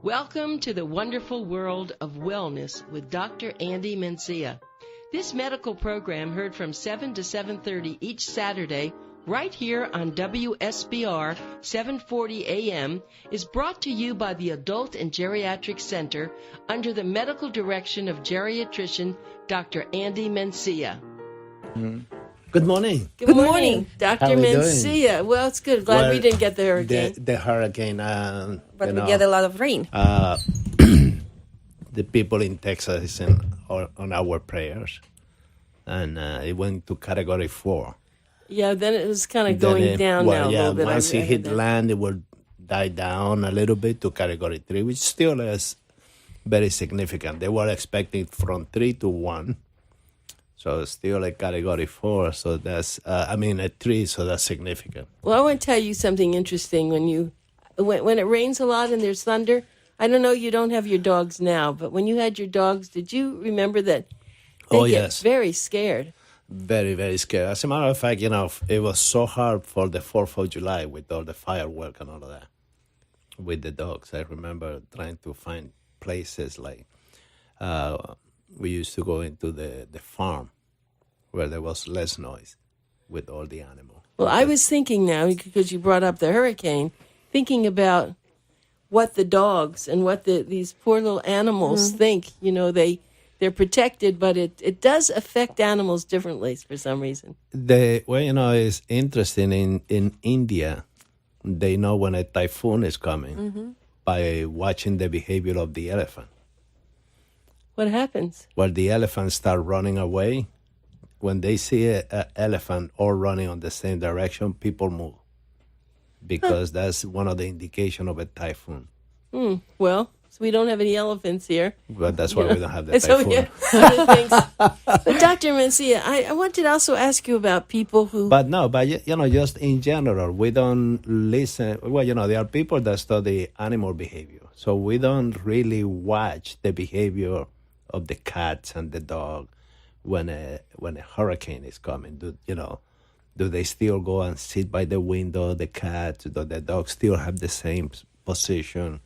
Welcome to the wonderful world of wellness with Dr. Andy Mencia. This medical program heard from 7 to 7:30 each Saturday right here on WSBR 740 AM is brought to you by the Adult and Geriatric Center under the medical direction of geriatrician Dr. Andy Mencia. Good morning. Good morning, Dr. How are we Mencia. doing? Well, it's good. Glad we didn't get the hurricane. The hurricane. But we get a lot of rain. The people in Texas are on our prayers. And it went to Category 4. Yeah, then it was kind of going down now a little bit. Once it hit land, it will die down a little bit to Category 3, which still is very significant. They were expecting from 3 to 1. So it's still a Category 4, so that's, a 3, so that's significant. Well, I want to tell you something interesting. When it rains a lot and there's thunder, I don't know, you don't have your dogs now, but when you had your dogs, did you remember that they get very scared? Very, very scared. As a matter of fact, it was so hard for the 4th of July with all the firework and all of that with the dogs. I remember trying to find places like we used to go into the farm where there was less noise with all the animals. Well, I was thinking now, because you brought up the hurricane, thinking about what the dogs and what these poor little animals think. They're protected, but it does affect animals differently for some reason. It's interesting. In India, they know when a typhoon is coming by watching the behavior of the elephant. What happens? Well, the elephants start running away. When they see an elephant all running on the same direction, people move. Because that's one of the indications of a typhoon. Well, so we don't have any elephants here. But that's why we don't have the typhoon. So we have other things. But Dr. Mencia, I wanted to also ask you about people who... just in general, we don't listen. Well, there are people that study animal behavior. So we don't really watch the behavior of the cats and the dog when a hurricane is coming. Do they still go and sit by the window, the cats? Do the dogs still have the same position?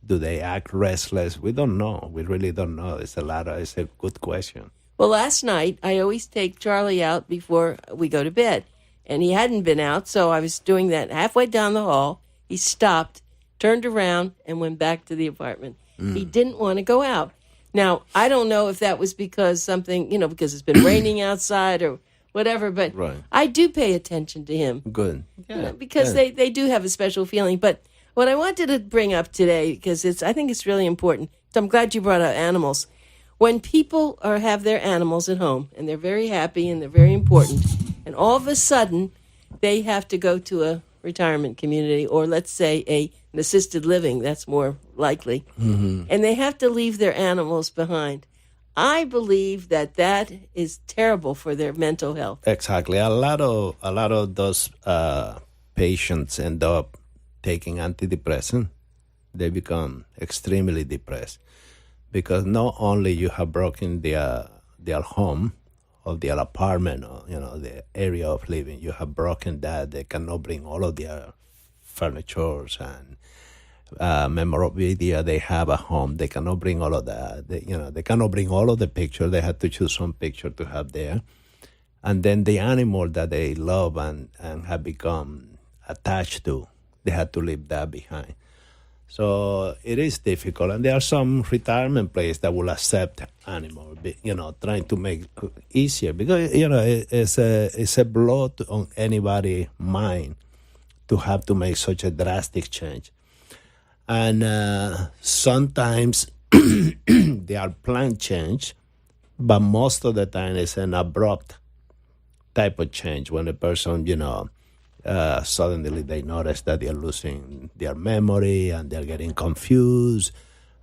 Do they act restless? We don't know. We really don't know. It's a good question. Well, last night, I always take Charlie out before we go to bed. And he hadn't been out, so I was doing that halfway down the hall. He stopped, turned around, and went back to the apartment. He didn't want to go out. Now, I don't know if that was because because it's been raining outside or whatever, but I do pay attention to him. Good. Yeah, because they do have a special feeling. But what I wanted to bring up today, because I think it's really important, so I'm glad you brought up animals. When people have their animals at home, and they're very happy and they're very important, and all of a sudden they have to go to a retirement community, or let's say an assisted living, that's more likely, and they have to leave their animals behind. I believe that is terrible for their mental health. Exactly. A lot of those patients end up taking antidepressant. They become extremely depressed because not only you have broken their home or their apartment or the area of living, you have broken that. They cannot bring all of their furniture and memorabilia they have at home. They cannot bring all of that. They cannot bring all of the pictures. They have to choose some picture to have there. And then the animal that they love and have become attached to, they had to leave that behind. So it is difficult. And there are some retirement places that will accept animals, trying to make it easier. Because, it's a blow on anybody's mind to have to make such a drastic change. And sometimes they are planned change, but most of the time it's an abrupt type of change when a person, suddenly they notice that they're losing their memory and they're getting confused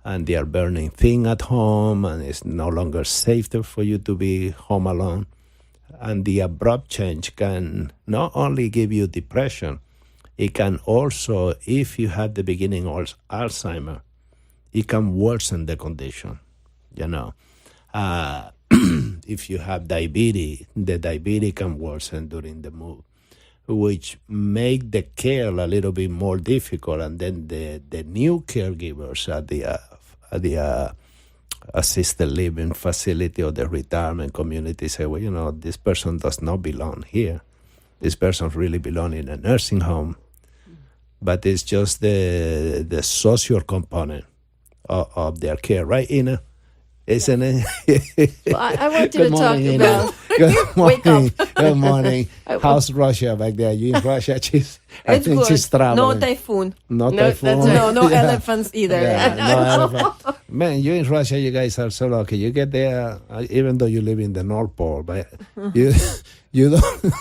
and they are burning things at home and it's no longer safer for you to be home alone. And the abrupt change can not only give you depression, it can also, if you have the beginning of Alzheimer's, it can worsen the condition, If you have diabetes, the diabetes can worsen during the move. which make the care a little bit more difficult. And then the new caregivers at the assisted living facility or the retirement community say, well, this person does not belong here. This person really belongs in a nursing home. But it's just the social component of their care, right, Ina? Isn't it? Well, I want you to talk about. Good morning. Wake up. Good morning. How's Russia back there? You in Russia? I think good. she's traveling. No typhoon. No that's typhoon. right. No elephants either. Yeah, no elephant. Man, you in Russia, you guys are so lucky. You get there, even though you live in the North Pole, but you don't.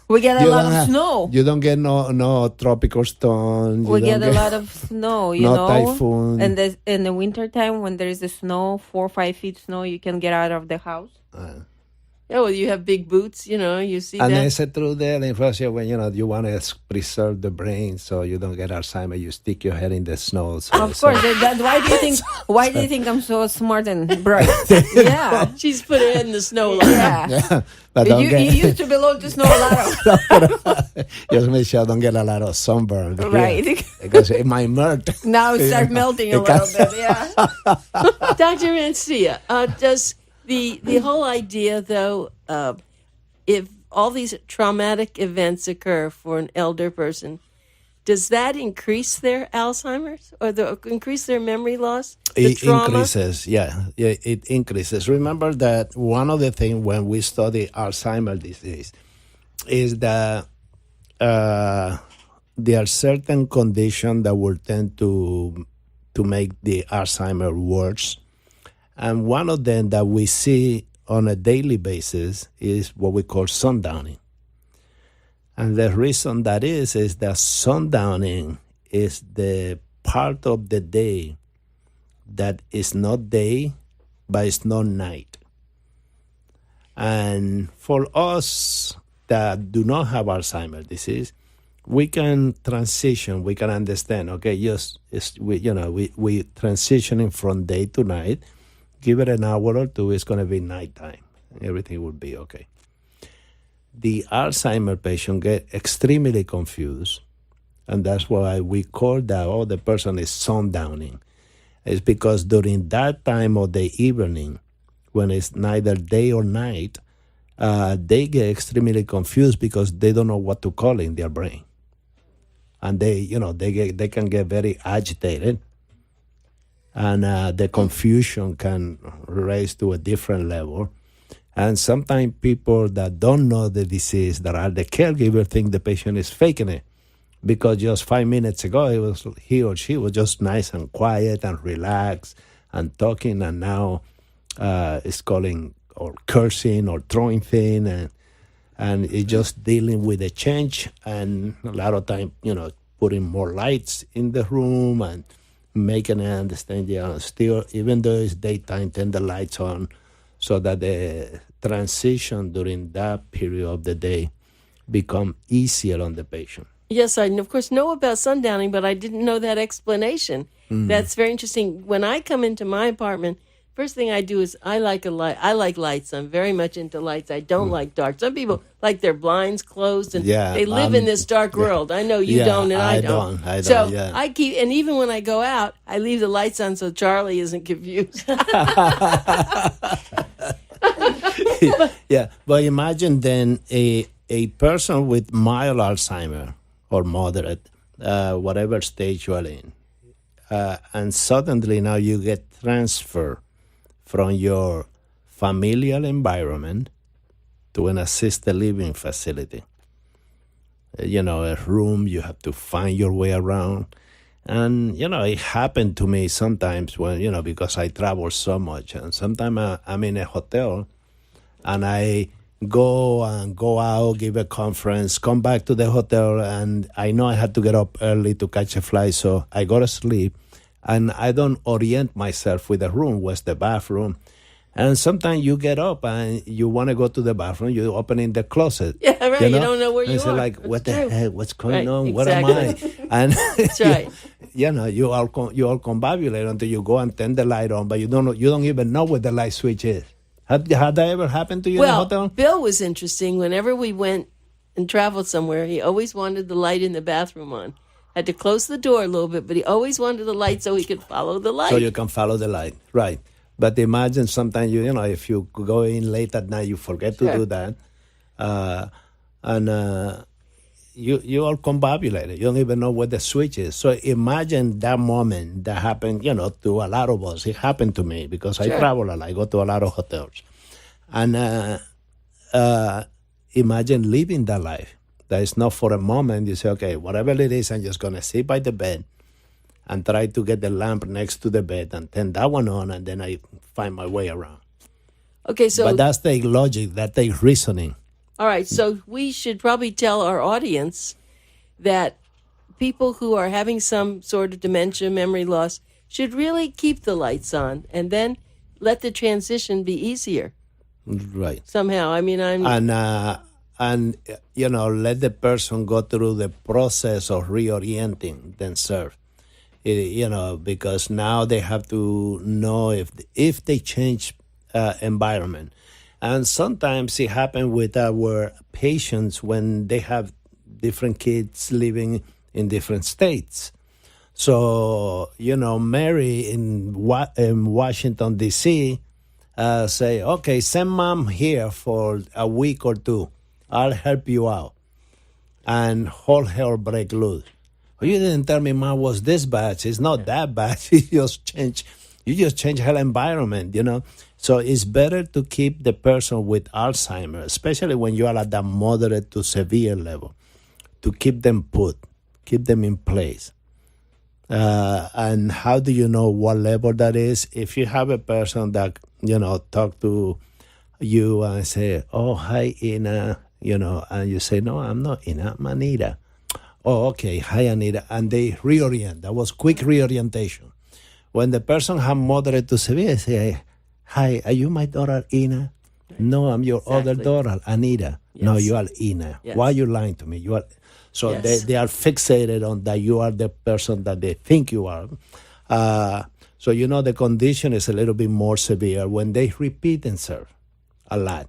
We get a lot of snow. You don't get no tropical storm. We get a lot of snow, you no know. typhoon. And in the winter time, when there is the snow, 4 or 5 feet snow, you can get out of the house. Yeah, well, you have big boots, you see and that. it's true there in Russia when, you want to preserve the brain so you don't get Alzheimer's, you stick your head in the snow. So Of course. Why do you think I'm so smart and bright? Yeah. She's put her head in the snow like that. Yeah. But You used to belong to Snow Lotto. just make sure I don't get a lot of sunburn. Right. Because it might melt. Now it starts melting a little bit, yeah. Dr. Mencia, does the whole idea, though, if all these traumatic events occur for an elder person, does that increase their Alzheimer's or increase their memory loss? It increases, yeah, it increases. Remember that one of the things when we study Alzheimer's disease is that there are certain conditions that will tend to make the Alzheimer's worse. And one of them that we see on a daily basis is what we call sundowning. And the reason that is that sundowning is the part of the day that is not day, but it's not night. And for us that do not have Alzheimer's disease, we can transition, we can understand, okay, we transitioning from day to night. Give it an hour or two, it's going to be nighttime. Everything will be okay. The Alzheimer patient get extremely confused, and that's why we call that, the person is sundowning. It's because during that time of the evening, when it's neither day or night, they get extremely confused because they don't know what to call in their brain. And they can get very agitated. And the confusion can raise to a different level. And sometimes people that don't know the disease, that are the caregiver, think the patient is faking it. Because just 5 minutes ago, he or she was just nice and quiet and relaxed and talking, and now is calling or cursing or throwing things, and it's just dealing with the change, and a lot of time, putting more lights in the room and making it understand, still, even though it's daytime, turn the lights on so that the transition during that period of the day become easier on the patient. Yes, I of course know about sundowning, but I didn't know that explanation. That's very interesting. When I come into my apartment, first thing I do is I like a light. I like lights. I'm very much into lights. I don't like dark. Some people like their blinds closed and they live in this dark world. I know you don't, and I don't. So I keep, and even when I go out, I leave the lights on so Charlie isn't confused. Yeah, but imagine then a person with mild Alzheimer or moderate, whatever stage you are in, and suddenly now you get transferred from your familial environment to an assisted living facility. A room you have to find your way around. And, it happened to me sometimes when, because I travel so much. And sometimes I'm in a hotel and I go out, give a conference, come back to the hotel, and I know I had to get up early to catch a flight, so I go to sleep, and I don't orient myself with the room, where's the bathroom. And sometimes you get up and you want to go to the bathroom, you open in the closet. Yeah, right. You don't know where you are. Like, what the heck? What's going on? Exactly. What am I? And that's right. You all combobulate until you go and turn the light on, but you don't even know what the light switch is. Had that ever happened to you in a hotel? Bill was interesting. Whenever we went and traveled somewhere, he always wanted the light in the bathroom on. Had to close the door a little bit, but he always wanted the light so he could follow the light. So you can follow the light, right? But imagine sometimes you know if you go in late at night, you forget to do that, and you all combobulated. You don't even know where the switch is. So imagine that moment that happened, you know, to a lot of us. It happened to me because I travel a lot. I go to a lot of hotels, and imagine living that life. That is not for a moment. You say, okay, whatever it is, I'm just gonna sit by the bed and try to get the lamp next to the bed and turn that one on, and then I find my way around. Okay, so But that's the logic, that takes reasoning. all right, so we should probably tell our audience that people who are having some sort of dementia, memory loss, should really keep the lights on and then let the transition be easier Right. somehow. I mean, And you know, let the person go through the process of reorienting themselves. You know, because now they have to know if they change environment. And sometimes it happens with our patients when they have different kids living in different states. So, you know, Mary in Washington, D.C., say, okay, send mom here for a week or two. I'll help you out. And whole hell break loose. Well, you didn't tell me mom was this bad. It's not that bad. You just change her environment, you know. So it's better to keep the person with Alzheimer's, especially when you are at that moderate to severe level, to keep them in place. And how do you know what level that is? If you have a person that, you know, talk to you and say, oh, hi, Ina, you know, and you say, no, I'm not Ina, I'm Anita. Oh, okay, hi, Anita. And they reorient. That was quick reorientation. When the person have moderate to severe, they say, hi, are you my daughter, Ina? No, I'm your other daughter, Anita. Yes. No, you are Ina. Yes. Why are you lying to me? You are. So they are fixated on that you are the person that they think you are. So, you know, the condition is a little bit more severe when they repeat themselves a lot.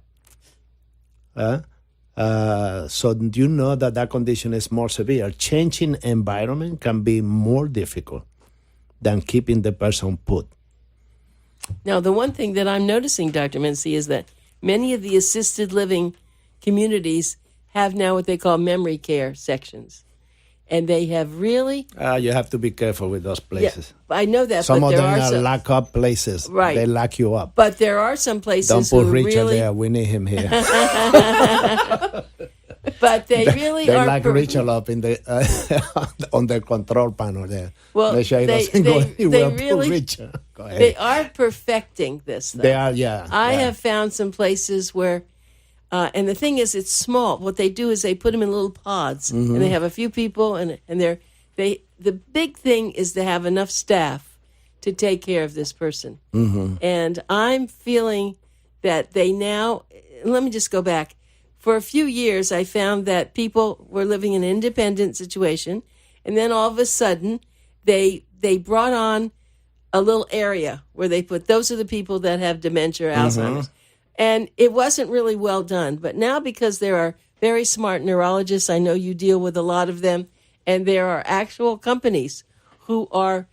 So you know that condition is more severe. Changing environment can be more difficult than keeping the person put. Now, the one thing that I'm noticing, Dr. Mencia, is that many of the assisted living communities have now what they call memory care sections. And they have really... you have to be careful with those places. Yeah, I know that, some but of there them are some... lock up places. Right. They lock you up. But there are some places Don't put who Richard really... there. We need him here. But they really they are... lock Richard up in the on the control panel there. Well, Make sure he doesn't go anywhere. Really, put Richard. Go ahead. They are perfecting this, though. They are, yeah. I have found some places where... and the thing is, it's small. What they do is they put them in little pods, and they have a few people, and the big thing is to have enough staff to take care of this person. And I'm feeling that they now, let me just go back. For a few years, I found that people were living in an independent situation, and then all of a sudden, they brought on a little area where they put, those are the people that have dementia or Alzheimer's. And it wasn't really well done. But now, because there are very smart neurologists, I know you deal with a lot of them, and there are actual companies who are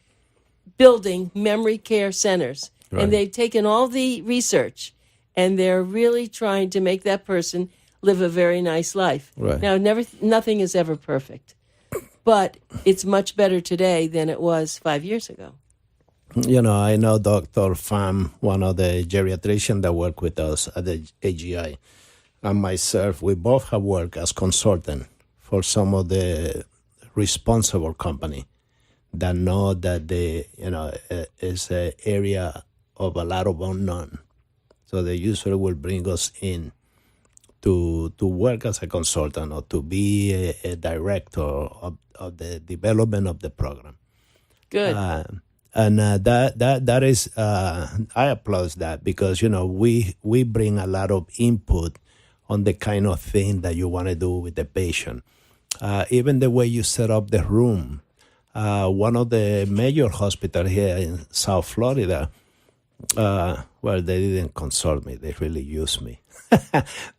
building memory care centers. Right. And they've taken all the research, and they're really trying to make that person live a very nice life. Right. Now, nothing is ever perfect, but it's much better today than it was 5 years ago. You know, I know Dr. Pham, one of the geriatricians that work with us at the AGI, and myself, we both have worked as consultant for some of the responsible company that know that is an area of a lot of unknown. So they usually will bring us in to work as a consultant or to be a director of the development of the program. Good. And that is, I applaud that because, you know, we bring a lot of input on the kind of thing that you want to do with the patient. Even the way you set up the room. One of the major hospitals here in South Florida, Well, they didn't consult me. They really used me.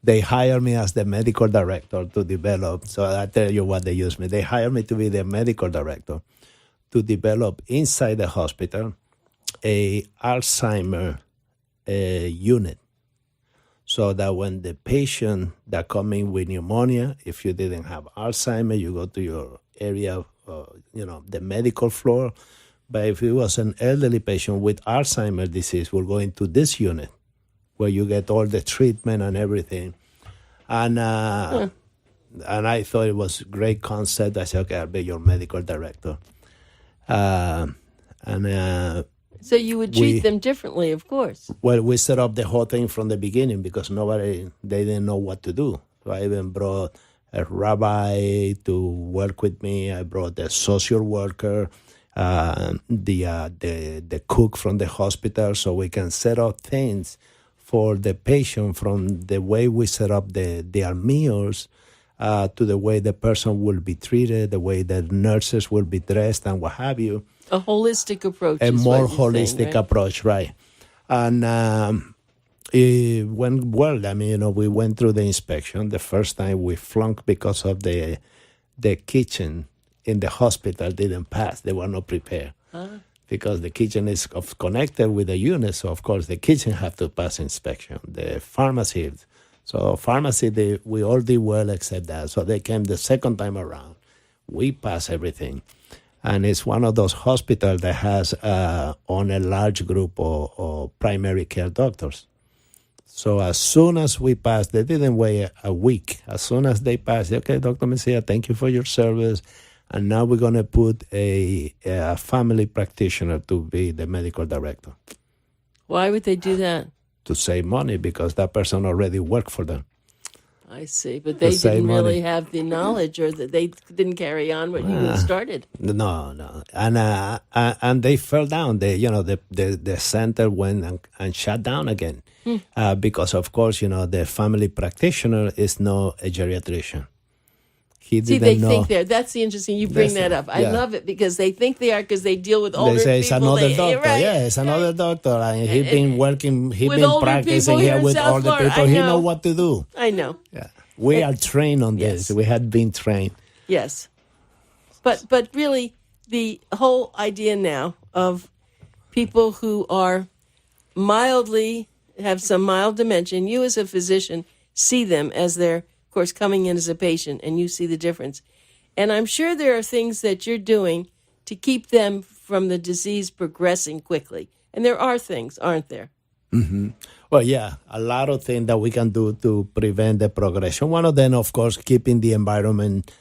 They hired me as the medical director to develop. So I tell you what they used me. They hired me to be the medical director to develop inside the hospital a Alzheimer unit. So that when the patient that come in with pneumonia, if you didn't have Alzheimer, you go to your area, the medical floor. But if it was an elderly patient with Alzheimer's disease, we're going to this unit where you get all the treatment and everything. And and I thought it was a great concept. I said, okay, I'll be your medical director. So you would treat them differently, of course. Well, we set up the whole thing from the beginning because they didn't know what to do. So I even brought a rabbi to work with me. I brought a social worker, the cook from the hospital, so we can set up things for the patient from the way we set up their meals to the way the person will be treated, the way the nurses will be dressed, and what have you. A holistic approach. A is more what you're holistic saying, right? approach, right? And it went well. I mean, we went through the inspection. The first time we flunked because of the kitchen in the hospital didn't pass. They were not prepared. Because the kitchen is connected with the unit, so of course the kitchen have to pass inspection. The pharmacy, we all did well except that. So they came the second time around. We passed everything. And it's one of those hospitals that has on a large group of primary care doctors. So as soon as we passed, they didn't wait a week. As soon as they passed, okay, Dr. Mencia, thank you for your service. And now we're going to put a family practitioner to be the medical director. Why would they do that? To save money, because that person already worked for them. I see, but they didn't really have the knowledge, or that they didn't carry on what you started. No, and they fell down. The center went and shut down again because, of course, the family practitioner is not a geriatrician. Think they're. That's the interesting. You bring that up. I love it because they think they are because they deal with older people. They say it's another doctor. Right, yeah, it's another doctor, and he's been working. He's been practicing here with older people. He know what to do. I know. Yeah, we are trained on this. We had been trained. Yes, but really, the whole idea now of people who are have some mild dementia, and you as a physician see them as they're, of course, coming in as a patient, and you see the difference. And I'm sure there are things that you're doing to keep them from the disease progressing quickly. And there are things, aren't there? Mm-hmm. Well, yeah, a lot of things that we can do to prevent the progression. One of them, of course, keeping the environment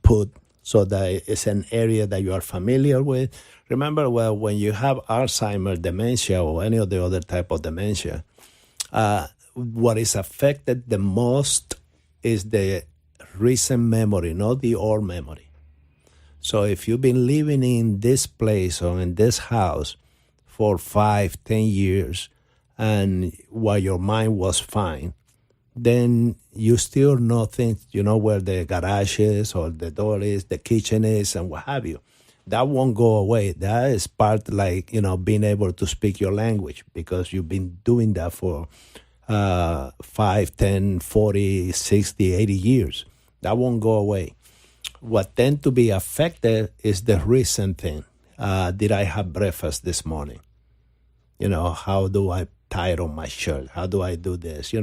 put so that it's an area that you are familiar with. Remember, when you have Alzheimer's, dementia, or any of the other type of dementia, what is affected the most is the recent memory, not the old memory. So if you've been living in this place or in this house for 5, 10 years, and while your mind was fine, then you still know things, where the garage is or the door is, the kitchen is, and what have you. That won't go away. That is part being able to speak your language, because you've been doing that for 5, 10, 40, 60, 80 years. That won't go away. What tend to be affected is the recent thing. Did I have breakfast this morning? How do I tie on my shirt? How do I do this?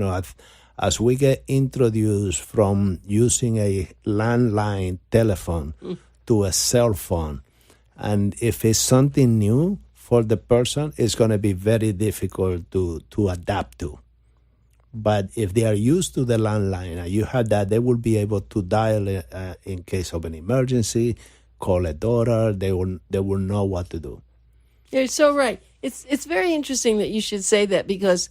As we get introduced from using a landline telephone to a cell phone, and if it's something new for the person, it's going to be very difficult to adapt to. But if they are used to the landline and you have that, they will be able to dial in case of an emergency, call a daughter. They will know what to do. You're so right. It's very interesting that you should say that, because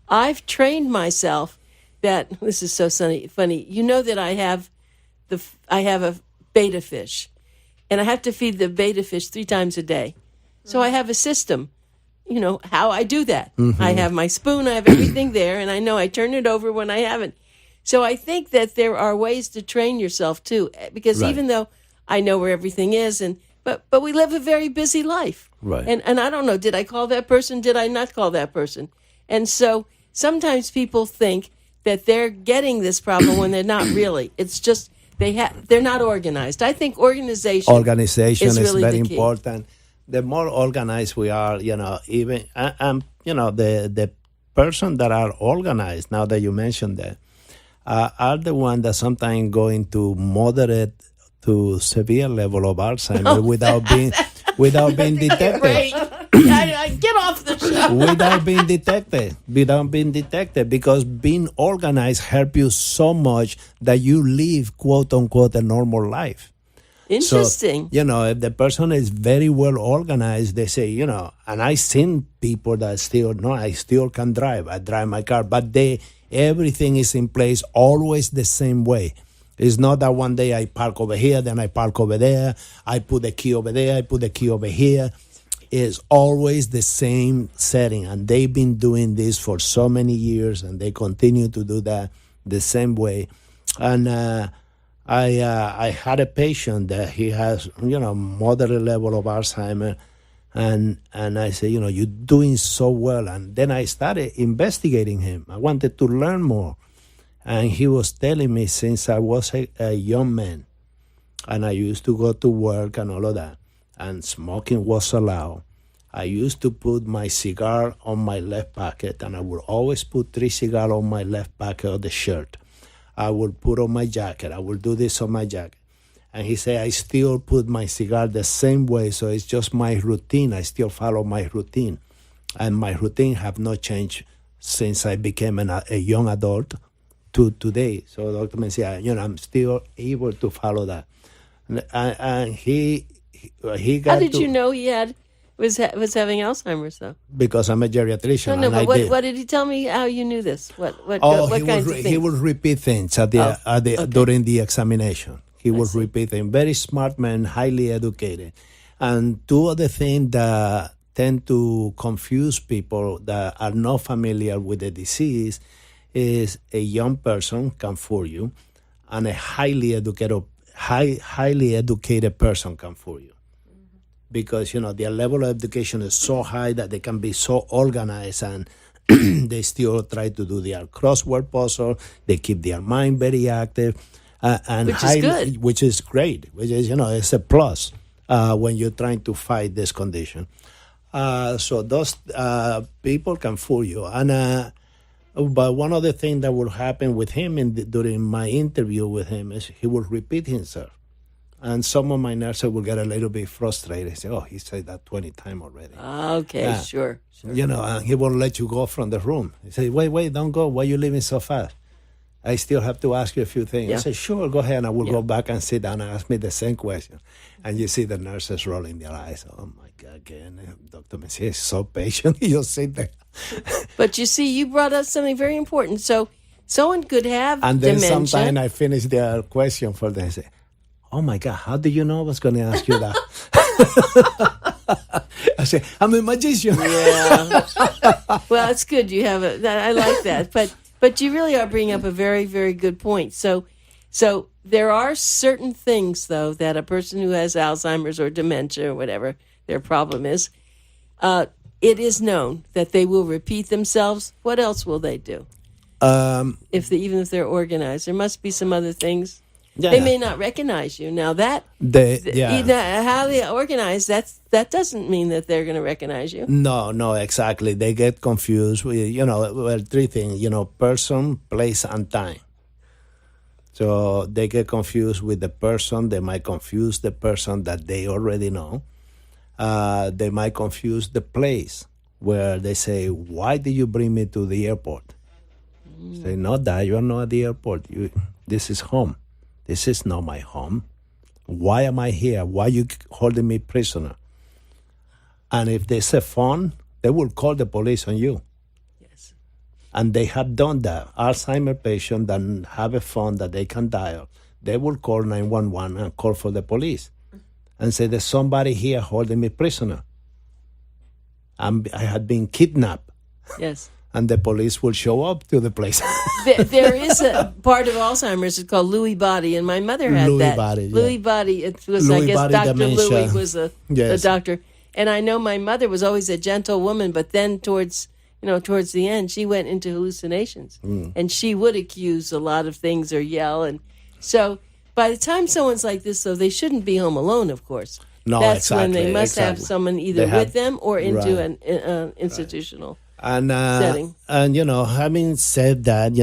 I've trained myself that this is so funny. You know that I have a betta fish, and I have to feed the betta fish 3 times a day. So I have a system. How I do that. Mm-hmm. I have my spoon, I have everything there, and I know I turn it over when I haven't. So I think that there are ways to train yourself too, because even though I know where everything is, But we live a very busy life. Right. And I don't know, did I call that person? Did I not call that person? And so sometimes people think that they're getting this problem when they're not really. It's just they're not organized. I think organization is really very the key. important. The more organized we are, even the person that are organized, now that you mentioned that, are the one that sometimes go into moderate to severe level of Alzheimer without being detected. Great. Get off the show. without being detected, because being organized helps you so much that you live, quote unquote, a normal life. Interesting. So, if the person is very well organized, they say, and I've seen people that I still can drive. I drive my car, but everything is in place always the same way. It's not that one day I park over here, then I park over there, I put the key over there, I put the key over here. It's always the same setting, and they've been doing this for so many years, and they continue to do that the same way. And I had a patient that he has, moderate level of Alzheimer, and I said, you're doing so well. And then I started investigating him. I wanted to learn more. And he was telling me, since I was a young man, and I used to go to work and all of that, and smoking was allowed, I used to put my cigar on my left pocket, and I would always put 3 cigars on my left pocket of the shirt. I would put on my jacket. I would do this on my jacket. And he said, I still put my cigar the same way, so it's just my routine. I still follow my routine. And my routine have not changed since I became a young adult to today. So Dr. Mencia, I'm still able to follow that. And he got How did you know he was having Alzheimer's, though? Because I'm a geriatrician. No, but what did he tell me? How you knew this? What kinds of things? He would repeat things during the examination. He would repeat things. Very smart man, highly educated. And two other things that tend to confuse people that are not familiar with the disease is a young person can fool you, and a highly educated person can fool you. Because, their level of education is so high that they can be so organized, and they still try to do their crossword puzzle. They keep their mind very active. And which is good. Which is great. Which is, it's a plus when you're trying to fight this condition. So those people can fool you. And but one of the things that will happen with him during my interview with him is he will repeat himself. And some of my nurses will get a little bit frustrated. Say, he said that 20 times already. Okay, sure. And he won't let you go from the room. He said, wait, don't go. Why are you leaving so fast? I still have to ask you a few things. I said, sure, go ahead. And I will go back and sit down and ask me the same question. And you see the nurses rolling their eyes. Oh, my God, again, Dr. Mencia is so patient. You'll sit there. But you see, you brought up something very important. So someone could have and then dementia. Sometimes I finish their question for them. I say, oh, my God, how do you know I was going to ask you that? I say, I'm a magician. Yeah. Well, it's good. You have I like that. But you really are bringing up a very, very good point. So there are certain things, though, that a person who has Alzheimer's or dementia or whatever their problem is, it is known that they will repeat themselves. What else will they do? Even if they're organized, there must be some other things. Yeah. They may not recognize you. Now how they organize, that doesn't mean that they're going to recognize you. No, exactly. They get confused with, 3 things, person, place, and time. So they get confused with the person. They might confuse the person that they already know. They might confuse the place where they say, why did you bring me to the airport? Say, no, Dad, you are not at the airport. This is home. This is not my home. Why am I here? Why are you holding me prisoner? And if there's a phone, they will call the police on you. Yes. And they have done that. Alzheimer patients that have a phone that they can dial, they will call 911 and call for the police and say, there's somebody here holding me prisoner. I had been kidnapped. Yes. and the police will show up to the place. There is a part of Alzheimer's. It's called Lewy body, and my mother had Lewy that. body, yeah. Lewy body. It was, I Lewy guess, body Dr. dementia. Lewy was the Yes. doctor. And I know my mother was always a gentle woman, but then towards the end, she went into hallucinations, and she would accuse a lot of things or yell. And so, by the time someone's like this, though, they shouldn't be home alone. Of course, No, that's when exactly, they must have exactly. someone either They have- with them or into right. an institutional. And setting. and having said that,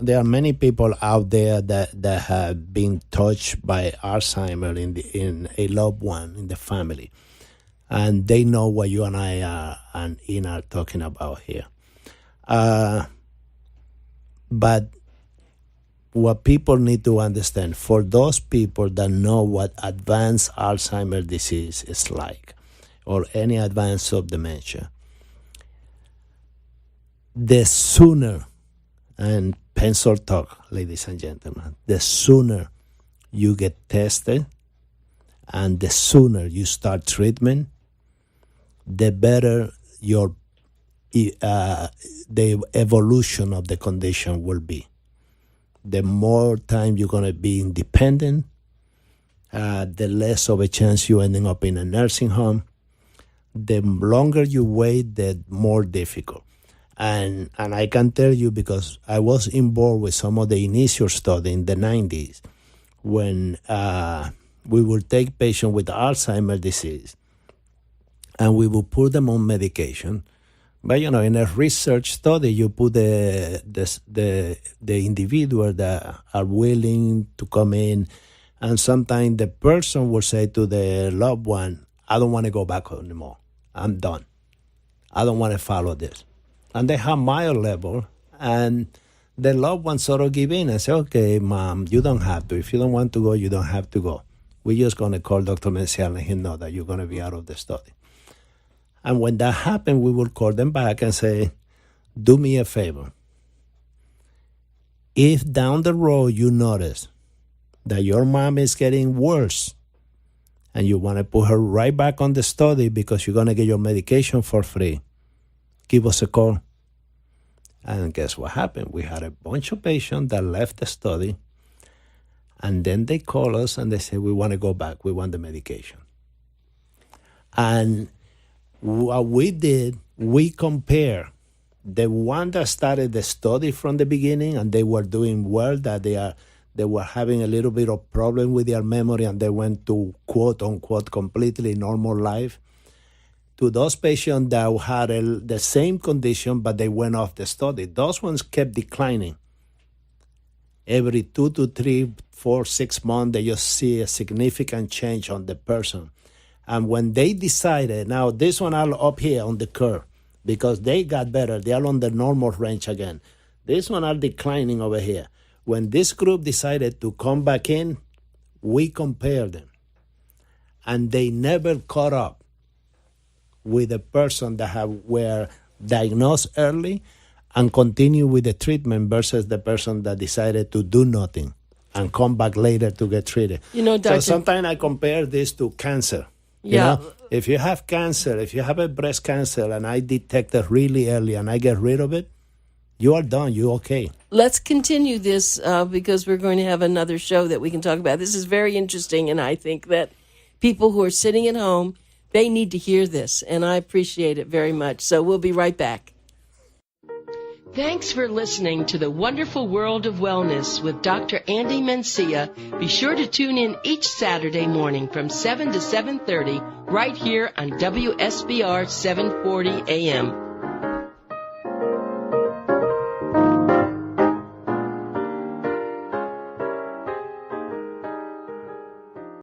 there are many people out there that have been touched by Alzheimer in a loved one in the family, and they know what you and I and Ian are talking about here. But what people need to understand, for those people that know what advanced Alzheimer's disease is like, or any advance of dementia, the sooner, and pencil talk, ladies and gentlemen, the sooner you get tested and the sooner you start treatment, the better the evolution of the condition will be. The more time you're going to be independent, the less of a chance you ending up in a nursing home. The longer you wait, the more difficult. And I can tell you, because I was involved with some of the initial study in the 90s when we would take patients with Alzheimer's disease and we would put them on medication. But, in a research study, you put the individual that are willing to come in, and sometimes the person will say to the loved one, I don't want to go back anymore. I'm done. I don't want to follow this. And they have mild level, and the loved ones sort of give in and say, okay, Mom, you don't have to. If you don't want to go, you don't have to go. We're just going to call Dr. Mencia and let him know that you're going to be out of the study. And when that happened, we will call them back and say, do me a favor. If down the road you notice that your mom is getting worse and you want to put her right back on the study because you're going to get your medication for free, give us a call. And guess what happened? We had a bunch of patients that left the study, and then they call us and they say, we want to go back. We want the medication. And what we did, we compare the one that started the study from the beginning and they were doing well, that they were having a little bit of problem with their memory and they went to quote unquote completely normal life, to those patients that had the same condition but they went off the study. Those ones kept declining. Every 2 to 3, 4, 6 months, they just see a significant change on the person. And when they decided, now this one are up here on the curve because they got better. They are on the normal range again. This one are declining over here. When this group decided to come back in, we compared them. And they never caught up with the person that were diagnosed early and continue with the treatment versus the person that decided to do nothing and come back later to get treated. Doctor, so sometimes I compare this to cancer. Yeah. If you have cancer, if you have a breast cancer and I detect it really early and I get rid of it, you are done. You're okay. Let's continue this because we're going to have another show that we can talk about. This is very interesting, and I think that people who are sitting at home, they need to hear this, and I appreciate it very much. So we'll be right back. Thanks for listening to The Wonderful World of Wellness with Dr. Andy Mencia. Be sure to tune in each Saturday morning from 7 to 7:30 right here on WSBR 740 AM.